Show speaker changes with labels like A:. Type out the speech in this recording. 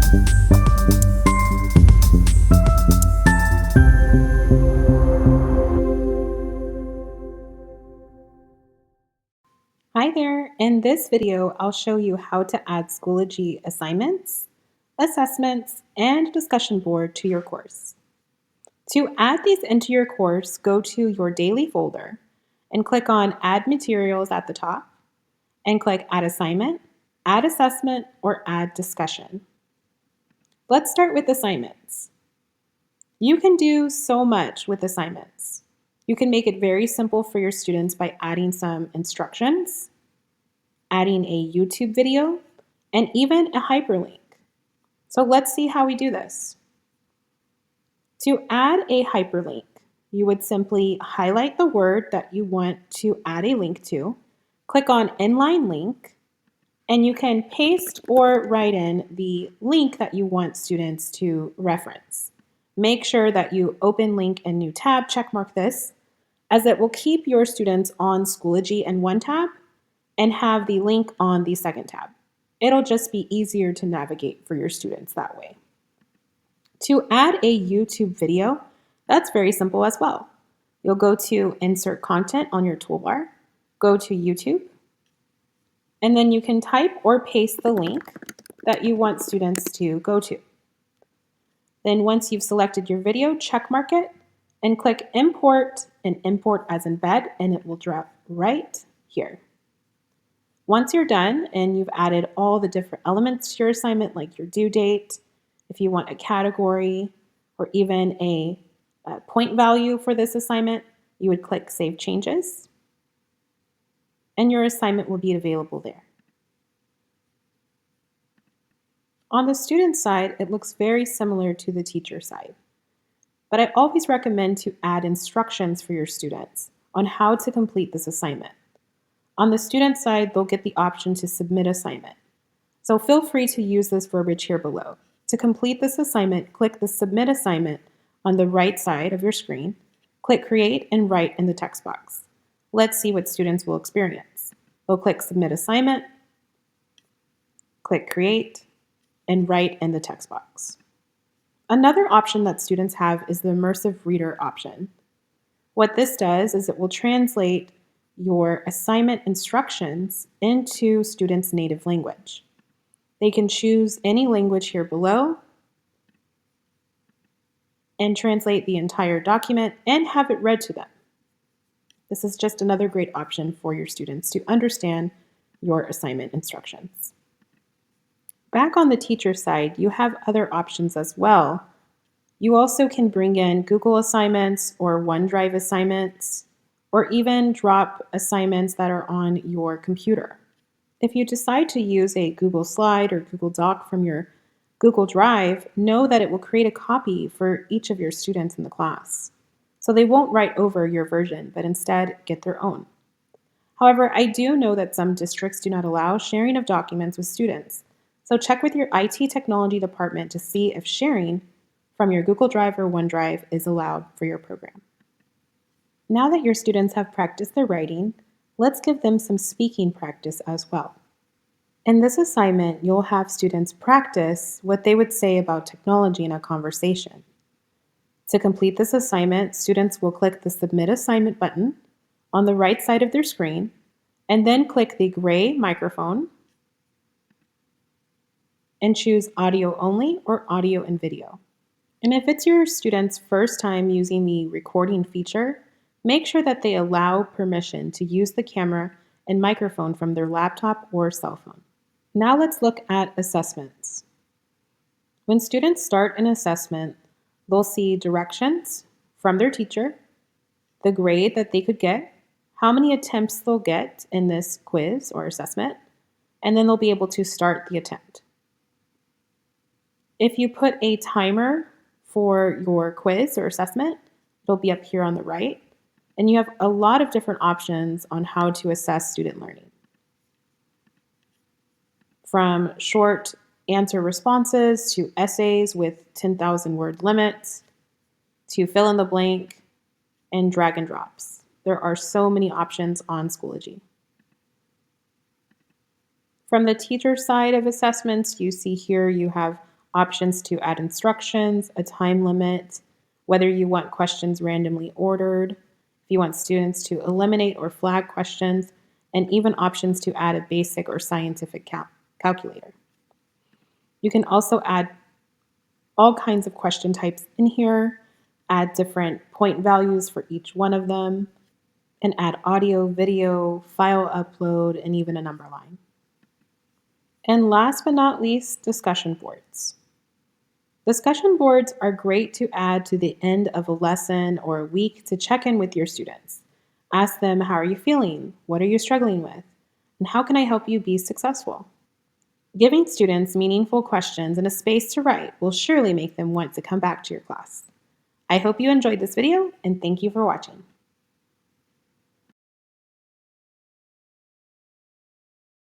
A: Hi there! In this video, I'll show you how to add Schoology assignments, assessments, and discussion board to your course. To add these into your course, go to your daily folder and click on Add Materials at the top and click Add Assignment, Add Assessment, or Add Discussion. Let's start with assignments. You can do so much with assignments. You can make it very simple for your students by adding some instructions, adding a YouTube video, and even a hyperlink. So let's see how we do this. To add a hyperlink, you would simply highlight the word that you want to add a link to, click on Inline Link, and you can paste or write in the link that you want students to reference. Make sure that you open link in new tab, checkmark this, as it will keep your students on Schoology in one tab and have the link on the second tab. It'll just be easier to navigate for your students that way. To add a YouTube video, that's very simple as well. You'll go to Insert Content on your toolbar, go to YouTube, and then you can type or paste the link that you want students to go to. Then once you've selected your video, checkmark it and click Import and import as embed, and it will drop right here. Once you're done and you've added all the different elements to your assignment, like your due date, if you want a category, or even a point value for this assignment, you would click Save Changes, and your assignment will be available there. On the student side, it looks very similar to the teacher side, but I always recommend to add instructions for your students on how to complete this assignment. On the student side, they'll get the option to submit assignment. So feel free to use this verbiage here below. To complete this assignment, click the Submit Assignment on the right side of your screen. Click Create and write in the text box. Let's see what students will experience. They'll click Submit Assignment, click Create, and write in the text box. Another option that students have is the Immersive Reader option. What this does is it will translate your assignment instructions into students' native language. They can choose any language here below and translate the entire document and have it read to them. This is just another great option for your students to understand your assignment instructions. Back on the teacher side, you have other options as well. You also can bring in Google assignments or OneDrive assignments, or even drop assignments that are on your computer. If you decide to use a Google Slide or Google Doc from your Google Drive, know that it will create a copy for each of your students in the class. So they won't write over your version, but instead get their own. However, I do know that some districts do not allow sharing of documents with students. So check with your IT technology department to see if sharing from your Google Drive or OneDrive is allowed for your program. Now that your students have practiced their writing, let's give them some speaking practice as well. In this assignment, you'll have students practice what they would say about technology in a conversation. To complete this assignment, students will click the Submit Assignment button on the right side of their screen, and then click the gray microphone and choose Audio Only or Audio and Video. And if it's your student's first time using the recording feature, make sure that they allow permission to use the camera and microphone from their laptop or cell phone. Now let's look at assessments. When students start an assessment, they'll see directions from their teacher, the grade that they could get, how many attempts they'll get in this quiz or assessment, and then they'll be able to start the attempt. If you put a timer for your quiz or assessment, it'll be up here on the right. And you have a lot of different options on how to assess student learning. From short answer responses to essays with 10,000 word limits to fill in the blank and drag and drops. There are so many options on Schoology. From the teacher side of assessments, you see here you have options to add instructions, a time limit, whether you want questions randomly ordered, if you want students to eliminate or flag questions, and even options to add a basic or scientific calculator. You can also add all kinds of question types in here, add different point values for each one of them, and add audio, video, file upload, and even a number line. And last but not least, discussion boards. Discussion boards are great to add to the end of a lesson or a week to check in with your students. Ask them, how are you feeling? What are you struggling with? And how can I help you be successful? Giving students meaningful questions and a space to write will surely make them want to come back to your class. I hope you enjoyed this video, and thank you for watching.